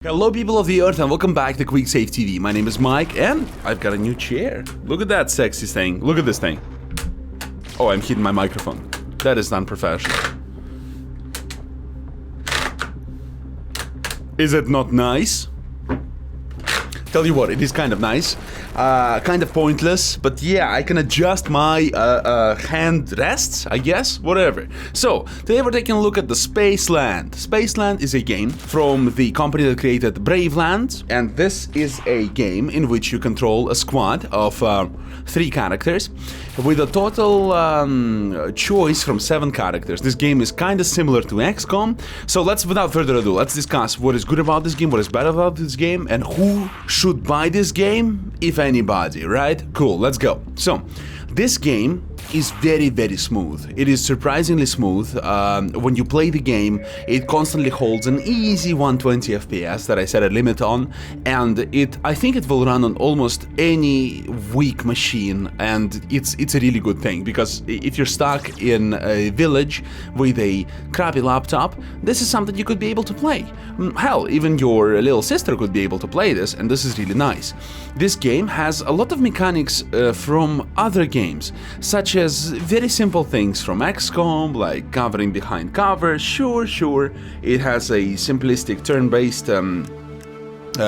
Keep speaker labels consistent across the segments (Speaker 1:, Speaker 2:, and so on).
Speaker 1: Hello people of the earth and welcome back to QuickSaveTV. My name is Mike and I've got a new chair. Look at that sexy thing. Look at this thing. Oh, I'm hitting my microphone. That is unprofessional. Is it not nice? Tell you what, it is kind of nice. Kind of pointless, but yeah, I can adjust my hand rests, I guess, whatever. So, today we're taking a look at the Spaceland. Spaceland is a game from the company that created Braveland, and this is a game in which you control a squad of 3 characters with a total choice from 7 characters. This game is kind of similar to XCOM, so without further ado, let's discuss what is good about this game, what is bad about this game, and who should buy this game, if anybody, right? Cool, let's go. So, this game is very, very smooth. It is surprisingly smooth. When you play the game, it constantly holds an easy 120 FPS that I set a limit on, and I think it will run on almost any weak machine, and it's a really good thing, because if you're stuck in a village with a crappy laptop, this is something you could be able to play. Hell, even your little sister could be able to play this, and this is really nice. This game has a lot of mechanics from other games, such as very simple things from XCOM, like covering behind cover. Sure, it has a simplistic turn-based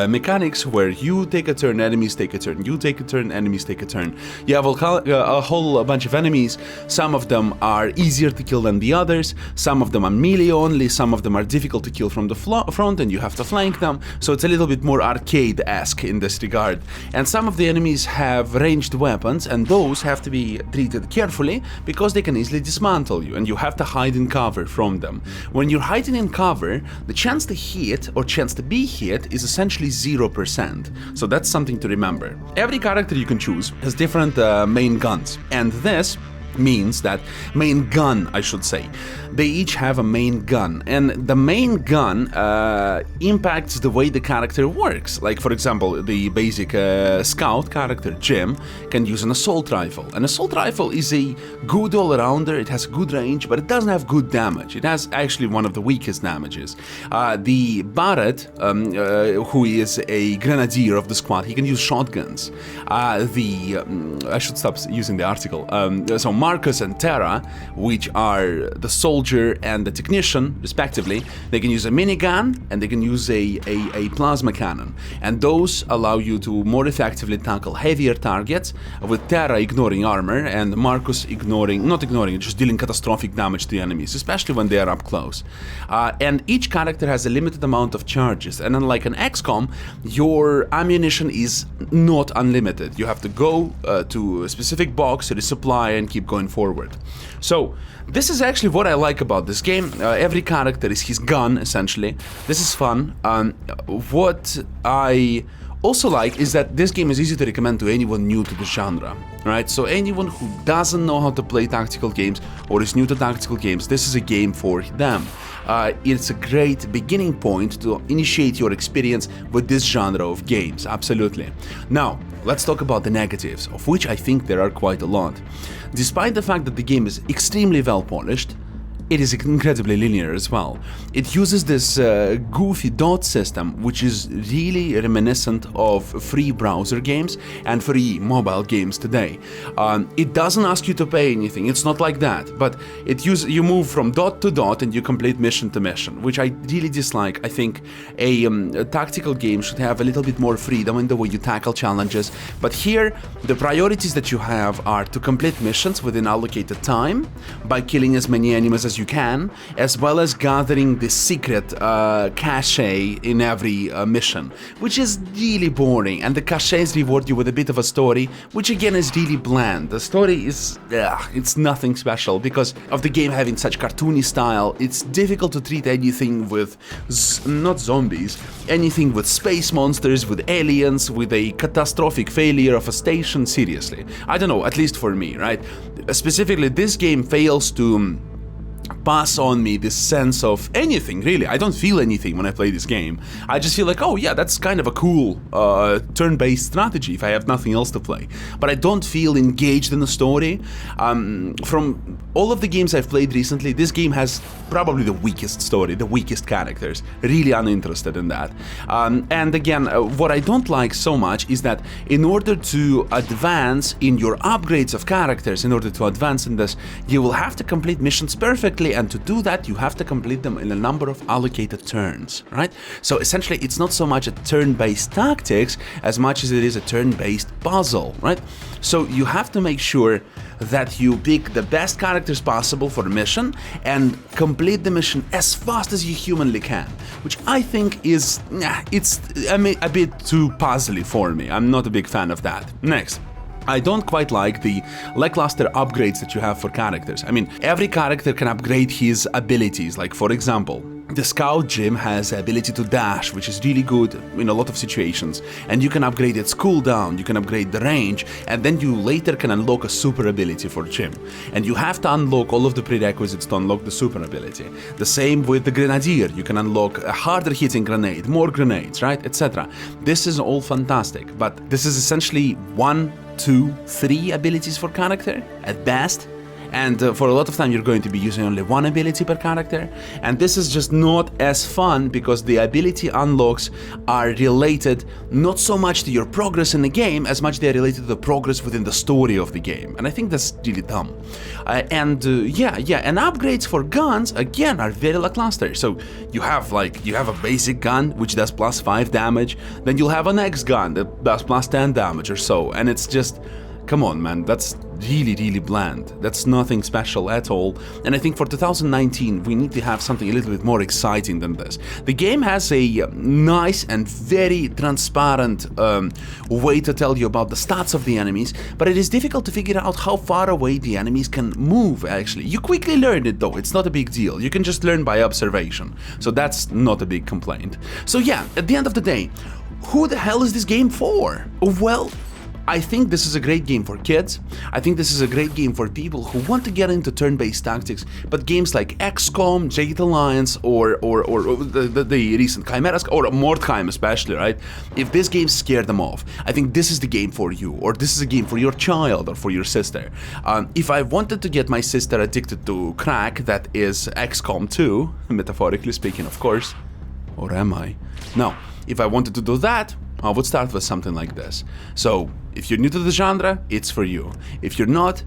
Speaker 1: mechanics where you take a turn, enemies take a turn, you take a turn, enemies take a turn. You have a whole bunch of enemies. Some of them are easier to kill than the others, some of them are melee only, some of them are difficult to kill from the front and you have to flank them, so it's a little bit more arcade-esque in this regard. And some of the enemies have ranged weapons, and those have to be treated carefully because they can easily dismantle you and you have to hide in cover from them. When you're hiding in cover, the chance to hit or chance to be hit is essentially 0%, so that's something to remember. Every character you can choose has different main guns, and this means that main gun, I should say. They each have a main gun, and the main gun impacts the way the character works. Like, for example, the basic scout character, Jim, can use an assault rifle. An assault rifle is a good all-arounder, it has good range, but it doesn't have good damage. It has actually one of the weakest damages. The Barrett, who is a grenadier of the squad, he can use shotguns. I should stop using the article. So Marcus and Tara, which are the soldier and the technician, respectively, they can use a minigun and they can use a plasma cannon. And those allow you to more effectively tackle heavier targets, with Tara ignoring armor and Marcus just dealing catastrophic damage to enemies, especially when they are up close. And each character has a limited amount of charges, and unlike an XCOM, your ammunition is not unlimited. You have to go to a specific box, resupply, and keep going forward. So this is actually what I like about this game. Every character is his gun, essentially. This is fun. What I also like is that this game is easy to recommend to anyone new to the genre, right? So anyone who doesn't know how to play tactical games or is new to tactical games, this is a game for them. It's a great beginning point to initiate your experience with this genre of games, absolutely. Now, let's talk about the negatives, of which I think there are quite a lot. Despite the fact that the game is extremely well polished, it is incredibly linear as well. It uses this goofy dot system, which is really reminiscent of free browser games and free mobile games today. It doesn't ask you to pay anything, it's not like that, but you move from dot to dot and you complete mission to mission, which I really dislike. I think a tactical game should have a little bit more freedom in the way you tackle challenges, but here the priorities that you have are to complete missions within allocated time by killing as many enemies as you can, as well as gathering the secret cache in every mission, which is really boring, and the caches reward you with a bit of a story, which again is really bland. The story is, it's nothing special. Because of the game having such cartoony style, it's difficult to treat anything with, not zombies, anything with space monsters, with aliens, with a catastrophic failure of a station seriously. I don't know, at least for me, right? Specifically, this game fails to pass on me this sense of anything, really. I don't feel anything when I play this game. I just feel like, oh yeah, that's kind of a cool turn-based strategy if I have nothing else to play. But I don't feel engaged in the story. From all of the games I've played recently, this game has probably the weakest story, the weakest characters. Really uninterested in that. And again, what I don't like so much is that in order to advance in your upgrades of characters, in order to advance in this, you will have to complete missions perfectly, and to do that you have to complete them in a number of allocated turns, right? So essentially it's not so much a turn-based tactics as much as it is a turn-based puzzle, right? So you have to make sure that you pick the best characters possible for the mission and complete the mission as fast as you humanly can, which I think is, it's a bit too puzzly for me. I'm not a big fan of that. Next. I don't quite like the lackluster upgrades that you have for characters. I mean, every character can upgrade his abilities. Like, for example, the Scout Jim has the ability to dash, which is really good in a lot of situations. And you can upgrade its cooldown, you can upgrade the range, and then you later can unlock a super ability for Jim. And you have to unlock all of the prerequisites to unlock the super ability. The same with the Grenadier. You can unlock a harder hitting grenade, more grenades, right, etc. This is all fantastic, but this is essentially 1, 2, 3 abilities for character at best, and for a lot of time you're going to be using only one ability per character, and this is just not as fun because the ability unlocks are related not so much to your progress in the game as much they're related to the progress within the story of the game, and I think that's really dumb. And upgrades for guns again are very lackluster. So you have a basic gun which does +5 damage, then you'll have an X gun that does +10 damage or so, and it's just, come on man, that's really bland. That's nothing special at all, and I think for 2019 we need to have something a little bit more exciting than this. The game has a nice and very transparent way to tell you about the stats of the enemies, but it is difficult to figure out how far away the enemies can move actually. You quickly learn it though, it's not a big deal. You can just learn by observation, so that's not a big complaint. So yeah, at the end of the day, who the hell is this game for? Well, I think this is a great game for kids. I think this is a great game for people who want to get into turn-based tactics, but games like XCOM, Jade Alliance, or the recent Chimeras, or Mordheim especially, right? If this game scared them off, I think this is the game for you, or this is a game for your child or for your sister. If I wanted to get my sister addicted to crack, that is XCOM 2, metaphorically speaking, of course. Or am I? No, if I wanted to do that, I would start with something like this. So, if you're new to the genre, it's for you. If you're not,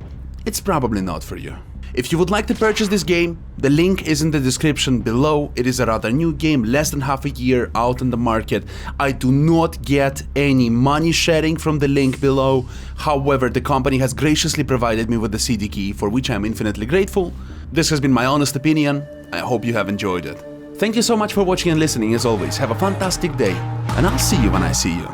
Speaker 1: it's probably not for you. If you would like to purchase this game, the link is in the description below. It is a rather new game, less than half a year out in the market. I do not get any money sharing from the link below. However, the company has graciously provided me with the CD key, for which I'm infinitely grateful. This has been my honest opinion. I hope you have enjoyed it. Thank you so much for watching and listening as always. Have a fantastic day, and I'll see you when I see you.